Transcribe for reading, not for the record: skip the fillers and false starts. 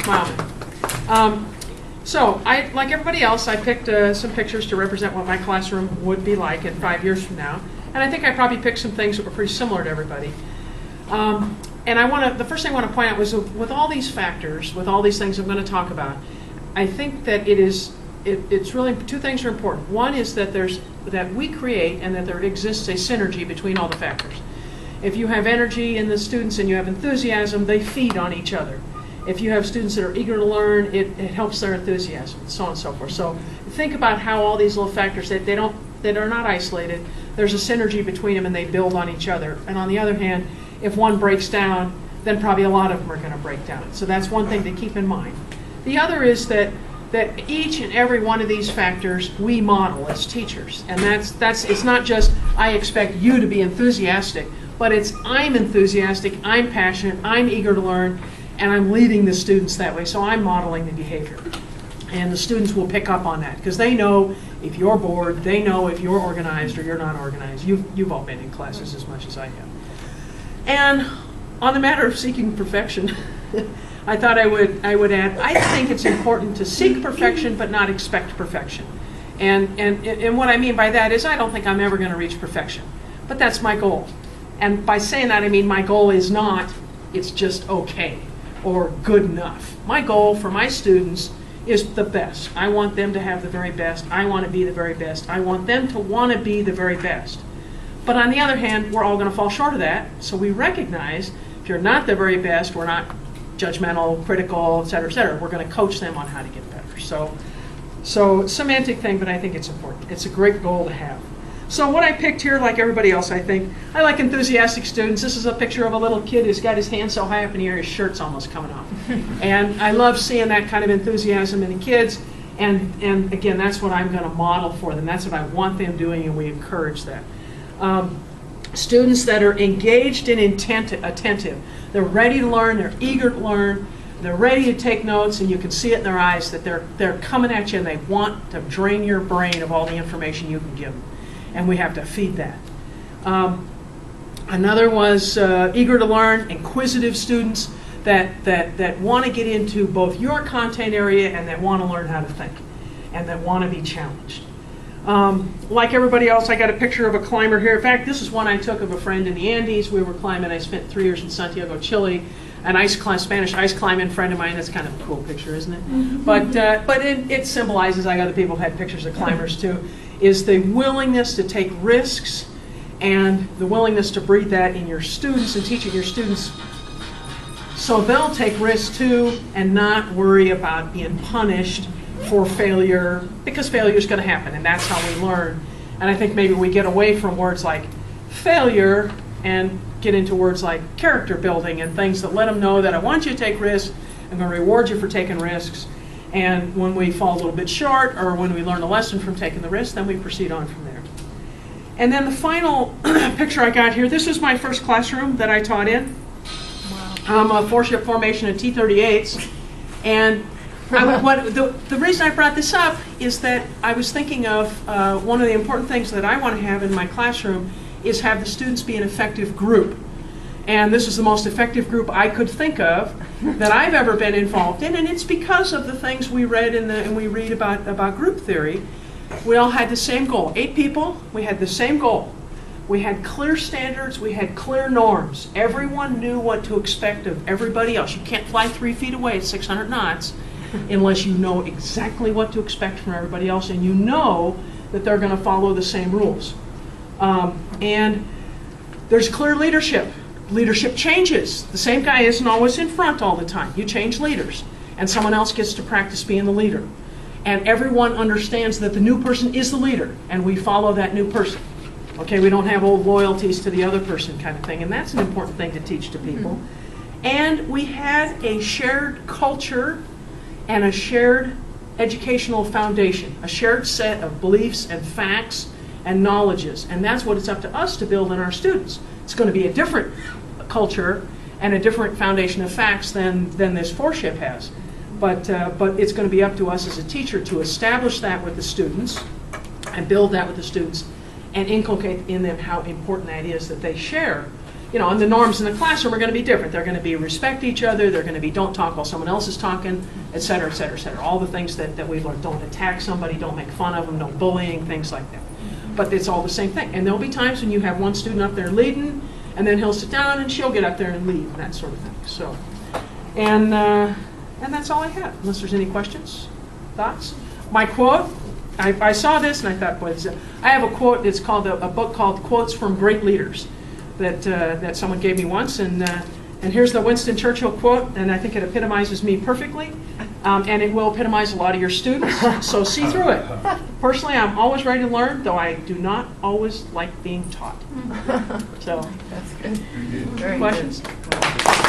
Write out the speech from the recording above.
Smile. So, like everybody else, I picked some pictures to represent what my classroom would be like in 5 years from now. And I think I probably picked some things that were pretty similar to everybody. And the first thing I want to point out was with all these factors, with all these things I'm going to talk about, I think that it's really, two things are important. One is that we create and that there exists a synergy between all the factors. If you have energy in the students and you have enthusiasm, they feed on each other. If you have students that are eager to learn, it helps their enthusiasm, so on and so forth. So think about how all these little factors, that are not isolated, there's a synergy between them and they build on each other. And on the other hand, if one breaks down, then probably a lot of them are going to break down. So that's one thing to keep in mind. The other is that each and every one of these factors we model as teachers. And it's not just I expect you to be enthusiastic, but it's I'm enthusiastic, I'm passionate, I'm eager to learn, and I'm leading the students that way. So I'm modeling the behavior. And the students will pick up on that because they know if you're bored, they know if you're organized or you're not organized. You've all been in classes as much as I have. And on the matter of seeking perfection, I thought I would add, I think it's important to seek perfection but not expect perfection. And what I mean by that is I don't think I'm ever going to reach perfection. But that's my goal. And by saying that, I mean my goal is not, it's just okay or good enough. My goal for my students is the best. I want them to have the very best. I want to be the very best. I want them to want to be the very best. But on the other hand, we're all going to fall short of that. So we recognize if you're not the very best, we're not judgmental, critical, et cetera, et cetera. We're going to coach them on how to get better. So semantic thing, but I think it's important. It's a great goal to have. So what I picked here, like everybody else, I think, I like enthusiastic students. This is a picture of a little kid who's got his hand so high up in the air, his shirt's almost coming off. And I love seeing that kind of enthusiasm in the kids. And again, that's what I'm going to model for them. That's what I want them doing, and we encourage that. Students that are engaged and attentive. They're ready to learn, they're eager to learn, they're ready to take notes, and you can see it in their eyes that they're coming at you and they want to drain your brain of all the information you can give them. And we have to feed that. Another was eager to learn, inquisitive students that want to get into both your content area and that want to learn how to think and that want to be challenged. Like everybody else, I got a picture of a climber here. In fact, this is one I took of a friend in the Andes. We were climbing. I spent 3 years in Santiago, Chile. An Spanish ice climbing friend of mine. That's kind of a cool picture, isn't it? Mm-hmm. But it symbolizes, like other people have had pictures of climbers too, is the willingness to take risks and the willingness to breed that in your students and teaching your students so they'll take risks too and not worry about being punished for failure, because failure is going to happen, and that's how we learn. And I think maybe we get away from words like failure and get into words like character building and things that let them know that I want you to take risks, I'm going to reward you for taking risks, and when we fall a little bit short or when we learn a lesson from taking the risk, then we proceed on from there. And then the final picture I got here, this is my first classroom that I taught in. Wow. A four-ship formation of T-38s, and the reason I brought this up is that I was thinking of one of the important things that I want to have in my classroom is have the students be an effective group. And this is the most effective group I could think of that I've ever been involved in, and it's because of the things we read and we read about group theory. We all had the same goal. 8 people, we had the same goal. We had clear standards, we had clear norms. Everyone knew what to expect of everybody else. You can't fly 3 feet away at 600 knots unless you know exactly what to expect from everybody else and you know that they're going to follow the same rules. And there's clear leadership. Leadership changes. The same guy isn't always in front all the time. You change leaders, and someone else gets to practice being the leader. And everyone understands that the new person is the leader, and we follow that new person. Okay, we don't have old loyalties to the other person kind of thing, and that's an important thing to teach to people. Mm-hmm. And we had a shared culture and a shared educational foundation, a shared set of beliefs and facts and knowledges, and that's what it's up to us to build in our students. It's going to be a different culture and a different foundation of facts than this four-ship has. But it's going to be up to us as a teacher to establish that with the students and build that with the students and inculcate in them how important that is that they share and the norms in the classroom are going to be different. They're going to be respect each other. They're going to be don't talk while someone else is talking, et cetera, et cetera, et cetera. All the things that we've learned. Don't attack somebody. Don't make fun of them. No bullying, things like that. But it's all the same thing. And there'll be times when you have one student up there leading, and then he'll sit down and she'll get up there and lead, and that sort of thing. So, and that's all I have, unless there's any questions, thoughts. My quote, I saw this and I thought, boy, I have a quote. It's called a book called Quotes from Great Leaders that someone gave me once, and here's the Winston Churchill quote, and I think it epitomizes me perfectly, and it will epitomize a lot of your students, so see through it. Personally, I'm always ready to learn, though I do not always like being taught. So, That's good. Very questions? Good.